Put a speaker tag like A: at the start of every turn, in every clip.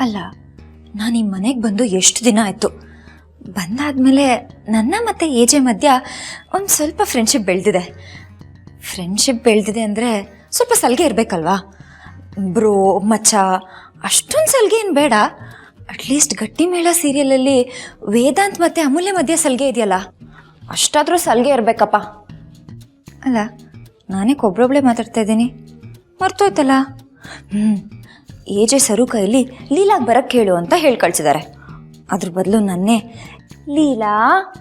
A: ಅಲ್ಲ, ನಾನು ಈ ಮನೆಗೆ ಬಂದು ಎಷ್ಟು ದಿನ ಆಯಿತು. ಬಂದಾದಮೇಲೆ ನನ್ನ ಮತ್ತು ಏಜೆ ಮಧ್ಯ ಒಂದು ಸ್ವಲ್ಪ ಫ್ರೆಂಡ್ಶಿಪ್ ಬೆಳೆದಿದೆ ಅಂದರೆ ಸ್ವಲ್ಪ ಸಲಿಗೆ ಇರಬೇಕಲ್ವಾ. ಬ್ರೋ ಮಚ್ಚ ಅಷ್ಟೊಂದು ಸಲಿಗೆ ಏನು ಬೇಡ. ಅಟ್ಲೀಸ್ಟ್ ಗಟ್ಟಿಮೇಳ ಸೀರಿಯಲಲ್ಲಿ ವೇದಾಂತ್ ಮತ್ತು ಅಮೂಲ್ಯ ಮಧ್ಯೆ ಸಲಿಗೆ ಇದೆಯಲ್ಲ, ಅಷ್ಟಾದರೂ ಸಲಿಗೆ ಇರಬೇಕಪ್ಪ. ಅಲ್ಲ, ನಾನೇ ಒಬ್ಬೊಬ್ಳೆ ಮಾತಾಡ್ತಾ ಇದ್ದೀನಿ, ಮರ್ತೋಯ್ತಲ್ಲ. ಏಜೆ ಸರು ಕೈಲಿ ಲೀಲಾಗೆ ಬರಕ್ಕೆ ಹೇಳು ಅಂತ ಹೇಳಿ ಕಳಿಸಿದ್ದಾರೆ. ಅದ್ರ ಬದಲು ನನ್ನೇ ಲೀಲಾ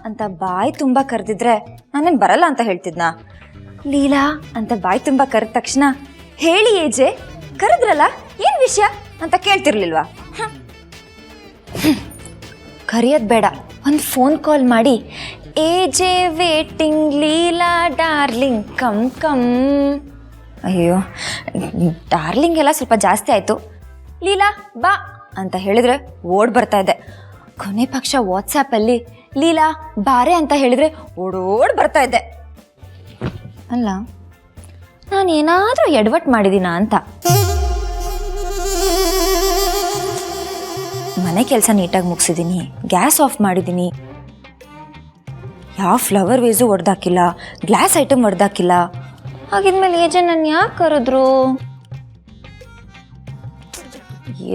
A: ಅಂತ ಬಾಯಿ ತುಂಬ ಕರೆದಿದ್ರೆ ನಾನೇನು ಬರಲ್ಲ ಅಂತ ಹೇಳ್ತಿದ್ನಾ? ಲೀಲಾ ಅಂತ ಬಾಯಿ ತುಂಬ ಕರೆದ ತಕ್ಷಣ ಹೇಳಿ ಏಜೆ ಕರೆದ್ರಲ್ಲ ಏನು ವಿಷಯ ಅಂತ ಕೇಳ್ತಿರ್ಲಿಲ್ವಾ? ಕರೆಯೋದು ಬೇಡ, ಒಂದು ಫೋನ್ ಕಾಲ್ ಮಾಡಿ ಏಜೆ waiting Leela darling come come. ಅಯ್ಯೋ, ಡಾರ್ಲಿಂಗ್ ಎಲ್ಲ ಸ್ವಲ್ಪ ಜಾಸ್ತಿ ಆಯಿತು. ಲೀಲಾ ಬಾ ಅಂತ ಹೇಳಿದರೆ ಓಡ್ ಬರ್ತಾ ಇದ್ದೆ. ಕೊನೆ ಪಕ್ಷ ವಾಟ್ಸಾಪಲ್ಲಿ ಲೀಲಾ ಬಾರೆ ಅಂತ ಹೇಳಿದರೆ ಓಡೋಡ್ ಬರ್ತಾ ಇದ್ದೆ. ಅಲ್ಲ, ನಾನು ಏನಾದರೂ ಎಡವಟ್ಟು ಮಾಡಿದ್ದೀನಾ ಅಂತ. ಮನೆ ಕೆಲಸ ನೀಟಾಗಿ ಮುಗಿಸಿದ್ದೀನಿ, ಗ್ಯಾಸ್ ಆಫ್ ಮಾಡಿದ್ದೀನಿ, ಯಾವ ಫ್ಲವರ್ ವೇಸು ಒಡೆದಾಕಿಲ್ಲ, ಗ್ಲಾಸ್ ಐಟಮ್ ಒಡೆದಾಕಿಲ್ಲ. ಹಾಗಿದ್ಮೇಲೆ ಏಜೆ ನನ್ನ ಯಾಕೆ ಕರೆದ್ರು?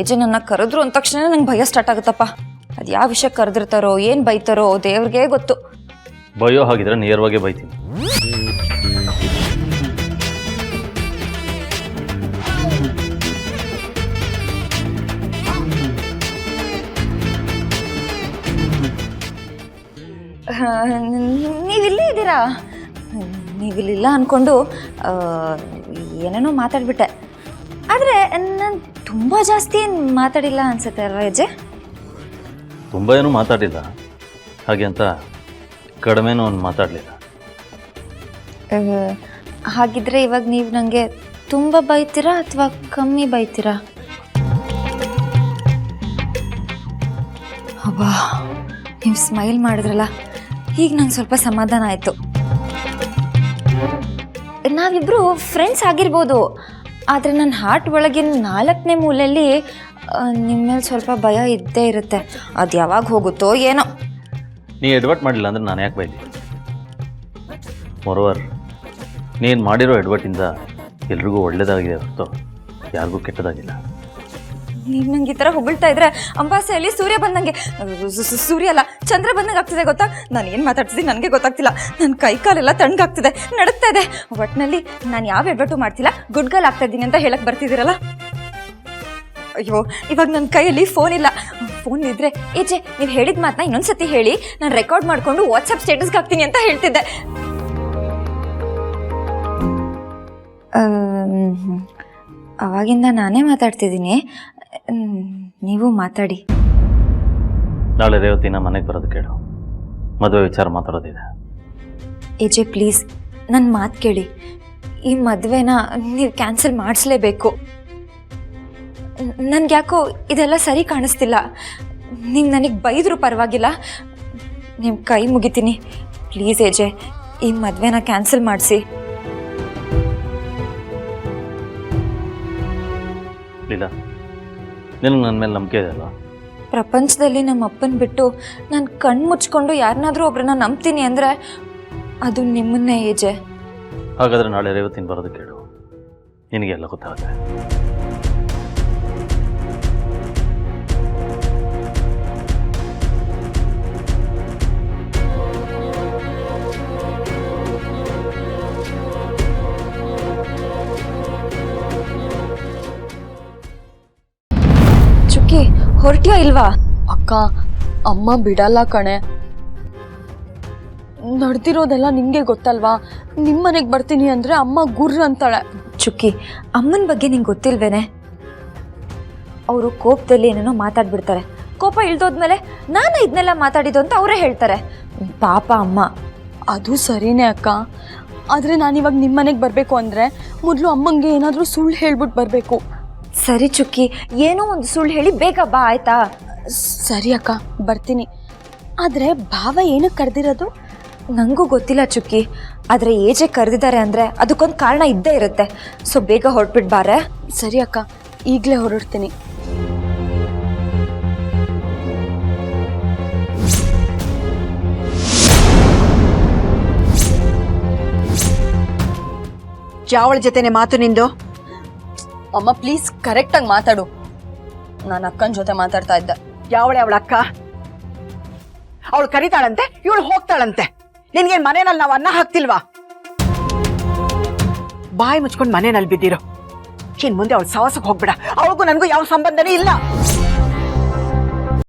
A: ಏಜೆ ನನ್ನ ಕರೆದ್ರು ಅಂದ ತಕ್ಷಣ ನಂಗೆ ಭಯ ಸ್ಟಾರ್ಟ್ ಆಗುತ್ತಪ್ಪ. ಅದು ಯಾವ ವಿಷಯ ಕರೆದಿರ್ತಾರೋ, ಏನು ಬೈತಾರೋ ದೇವ್ರಿಗೆ ಗೊತ್ತು.
B: ಬೈಯೋ ಹಾಗಿದ್ರೆ ನೇರವಾಗಿ ಬೈತೀನಿ.
A: ನೀವಿಲ್ಲೇ ಇದ್ದೀರಾ? ನೀವಿಲ್ಲಿಲ್ಲ ಅಂದ್ಕೊಂಡು ಏನೇನೋ ಮಾತಾಡ್ಬಿಟ್ಟೆ. ಆದರೆ ನಾನು ತುಂಬ ಜಾಸ್ತಿ ಏನು ಮಾತಾಡಿಲ್ಲ ಅನ್ಸುತ್ತೆ ಅಲ್ವಾ ಅಜ್ಜೆ?
B: ತುಂಬ ಏನೂ ಮಾತಾಡಿಲ್ಲ, ಹಾಗೆ ಅಂತ ಕಡಿಮೆನೂ ಒಂದು ಮಾತಾಡಲಿಲ್ಲ.
A: ಹಾಗಿದ್ರೆ ಇವಾಗ ನೀವು ನನಗೆ ತುಂಬ ಬೈತೀರಾ ಅಥವಾ ಕಮ್ಮಿ ಬೈತೀರಾ? ಅಬ್ಬಾ, ನೀವು ಸ್ಮೈಲ್ ಮಾಡಿದ್ರಲ್ಲ, ಈಗ ನಂಗೆ ಸ್ವಲ್ಪ ಸಮಾಧಾನ ಆಯಿತು. ನಾವಿಬ್ಬರು ಫ್ರೆಂಡ್ಸ್ ಆಗಿರ್ಬೋದು, ಆದರೆ ನನ್ನ ಹಾರ್ಟ್ ಒಳಗಿನ 4ನೇ ಮೂಲೆಯಲ್ಲಿ ನಿಮ್ಮ ಮೇಲೆ ಸ್ವಲ್ಪ ಭಯ ಇದ್ದೇ ಇರುತ್ತೆ. ಅದು ಯಾವಾಗ ಹೋಗುತ್ತೋ ಏನೋ.
B: ನೀ ಎಡ್ವರ್ಟ್ ಮಾಡಿಲ್ಲ ಅಂದರೆ ನಾನು ಯಾಕೆ ಬೈಲಿ? ಮೊರೋವರ್, ನೀನು ಮಾಡಿರೋ ಎಡ್ವರ್ಟಿಂದ ಎಲ್ರಿಗೂ ಒಳ್ಳೇದಾಗಿದೆ ಹೊರತು ಯಾರಿಗೂ ಕೆಟ್ಟದಾಗಿಲ್ಲ.
A: ನೀವು ನಂಗೆ ಈ ಥರ ಹೊಗಳ್ತಾ ಇದ್ರೆ ಅಂಬಾಸೆಯಲ್ಲಿ ಸೂರ್ಯ ಬಂದಂಗೆ, ಸೂರ್ಯ ಅಲ್ಲ ಚಂದ್ರ ಬಂದಂಗೆ ಆಗ್ತಿದೆ ಗೊತ್ತಾ? ನಾನು ಏನು ಮಾತಾಡ್ತಿದ್ದೀನಿ ನನಗೆ ಗೊತ್ತಾಗ್ತಿಲ್ಲ. ನನ್ನ ಕೈ ಕಾಲೆಲ್ಲ ತಣ್ಣಗಾಗ್ತಿದೆ, ನಡುಗ್ತಾ ಇದೆ. ಒಟ್ಟಿನಲ್ಲಿ ನಾನು ಯಾವ ಎಡ್ವರ್ಟು ಮಾಡ್ತಿಲ್ಲ, ಗುಡ್ ಗರ್ಲ್ ಆಗ್ತಾ ಇದ್ದೀನಿ ಅಂತ ಹೇಳಕ್ಕೆ ಬರ್ತಿದ್ದೀರಲ್ಲ. ಅಯ್ಯೋ, ಇವಾಗ ನನ್ನ ಕೈಯಲ್ಲಿ ಫೋನ್ ಇಲ್ಲ. ಫೋನ್ ಇದ್ದರೆ ಏಜೆ ನೀವು ಹೇಳಿದ ಮಾತನ್ನ ಇನ್ನೊಂದ್ಸತಿ ಹೇಳಿ, ನಾನು ರೆಕಾರ್ಡ್ ಮಾಡಿಕೊಂಡು ವಾಟ್ಸಪ್ ಸ್ಟೇಟಸ್ಗೆ ಹಾಕ್ತೀನಿ ಅಂತ ಹೇಳ್ತಿದ್ದೆ. ಅವಾಗಿಂದ ನಾನೇ ಮಾತಾಡ್ತಿದ್ದೀನಿ, ನೀವು ಮಾತಾಡಿ.
B: ನಾಳೆ ರೇವತಿನ ಮನೆಗೆ ಬರೋದು ಕೇಳು, ಮದುವೆ ವಿಚಾರ ಮಾತಾಡೋದಿದೆ.
A: ಏಜೆ ಪ್ಲೀಸ್ ನನ್ನ ಮಾತು ಕೇಳಿ, ಈ ಮದುವೆನ ನೀವು ಕ್ಯಾನ್ಸಲ್ ಮಾಡಿಸ್ಲೇಬೇಕು. ನನಗೆ ಯಾಕೋ ಇದೆಲ್ಲ ಸರಿ ಕಾಣಿಸ್ತಿಲ್ಲ. ನೀವು ನನಗೆ ಬೈದರೂ ಪರವಾಗಿಲ್ಲ, ನಿಮ್ಮ ಕೈ ಮುಗಿತೀನಿ ಪ್ಲೀಸ್ ಏಜೆ, ಈ ಮದುವೆನ ಕ್ಯಾನ್ಸಲ್ ಮಾಡಿಸಿ.
B: ಇಲ್ಲ, ನಿನಗೆ ನನ್ನ ಮೇಲೆ ನಂಬಿಕೆ ಇದೆ ಅಲ್ವಾ?
A: ಪ್ರಪಂಚದಲ್ಲಿ ನಮ್ಮ ಅಪ್ಪನ ಬಿಟ್ಟು ನಾನು ಕಣ್ಣು ಮುಚ್ಕೊಂಡು ಯಾರನ್ನಾದರೂ ಒಬ್ಬರನ್ನ ನಂಬ್ತೀನಿ ಅಂದರೆ ಅದು ನಿಮ್ಮನ್ನೇ ಏಜೆ.
B: ಹಾಗಾದರೆ ನಾಳೆ ರೇವತಿನ ಬರೋದು ಕೇಳು, ನಿನಗೆಲ್ಲ ಗೊತ್ತಾಗುತ್ತೆ.
A: ಹೊರಟಿಯೋ ಇಲ್ವಾ?
C: ಅಕ್ಕ, ಅಮ್ಮ ಬಿಡಲ್ಲ ಕಣೆ. ನಡೆದಿರೋದೆಲ್ಲ ನಿಂಗೆ ಗೊತ್ತಲ್ವಾ? ನಿಮ್ಮ ಮನೆಗೆ ಬರ್ತೀನಿ ಅಂದರೆ ಅಮ್ಮ ಗುರ್ರ ಅಂತಾಳೆ.
A: ಚುಕ್ಕಿ, ಅಮ್ಮನ ಬಗ್ಗೆ ನಿಂಗೆ ಗೊತ್ತಿಲ್ವೇನೆ? ಅವರು ಕೋಪದಲ್ಲಿ ಏನೇನೋ ಮಾತಾಡ್ಬಿಡ್ತಾರೆ. ಕೋಪ ಇಳ್ದೋದ್ಮೇಲೆ ನಾನು ಇದನ್ನೆಲ್ಲ ಮಾತಾಡಿದ್ದು ಅಂತ ಅವರೇ ಹೇಳ್ತಾರೆ. ಪಾಪ ಅಮ್ಮ.
C: ಅದು ಸರಿನೇ ಅಕ್ಕ, ಆದರೆ ನಾನಿವಾಗ ನಿಮ್ಮ ಮನೆಗೆ ಬರಬೇಕು ಅಂದರೆ ಮೊದಲು ಅಮ್ಮಂಗೆ ಏನಾದರೂ ಸುಳ್ಳು ಹೇಳ್ಬಿಟ್ಟು ಬರಬೇಕು.
A: ಸರಿ ಚುಕ್ಕಿ, ಏನೋ ಒಂದು ಸುಳ್ಳು ಹೇಳಿ ಬೇಗ ಬಾ ಆಯ್ತಾ?
C: ಸರಿ ಅಕ್ಕ, ಬರ್ತೀನಿ. ಆದರೆ ಭಾವ ಏನಕ್ಕೆ ಕರೆದಿರೋದು
A: ನನಗೂ ಗೊತ್ತಿಲ್ಲ ಚುಕ್ಕಿ. ಆದರೆ ಏಜೆ ಕರೆದಿದ್ದಾರೆ ಅಂದರೆ ಅದಕ್ಕೊಂದು ಕಾರಣ ಇದ್ದೇ ಇರುತ್ತೆ. ಸೊ ಬೇಗ ಹೊರಟ್ಬಿಟ್ಟು ಬಾರೆ.
C: ಸರಿ ಅಕ್ಕ, ಈಗಲೇ ಹೊರಡ್ತೀನಿ.
D: ಯಾವಳ ಜೊತೆನೆ ಮಾತು ನಿಂದು?
C: ಅಮ್ಮ ಪ್ಲೀಸ್ ಕರೆಕ್ಟಾಗಿ ಮಾತಾಡು. ನಾನು ಅಕ್ಕನ ಜೊತೆ ಮಾತಾಡ್ತಾ ಇದ್ದೆ.
D: ಯಾವಳೆ ಅವಳ ಅಕ್ಕ? ಅವಳು ಕರೀತಾಳಂತೆ, ಇವಳು ಹೋಗ್ತಾಳಂತೆ. ನಿನ್ಗೇನ್ ಮನೆಯಲ್ಲಿ ನಾವು ಅನ್ನ ಹಾಕ್ತಿಲ್ವಾ? ಬಾಯಿ ಮುಚ್ಕೊಂಡು ಮನೆಯಲ್ಲಿ ಬಿದ್ದಿರೋ. ಇನ್ ಮುಂದೆ ಅವಳು ಸವಾಸಕ್ಕೆ ಹೋಗ್ಬೇಡ. ಅವಳಿಗೂ ನನಗೂ ಯಾವ ಸಂಬಂಧನೂ ಇಲ್ಲ.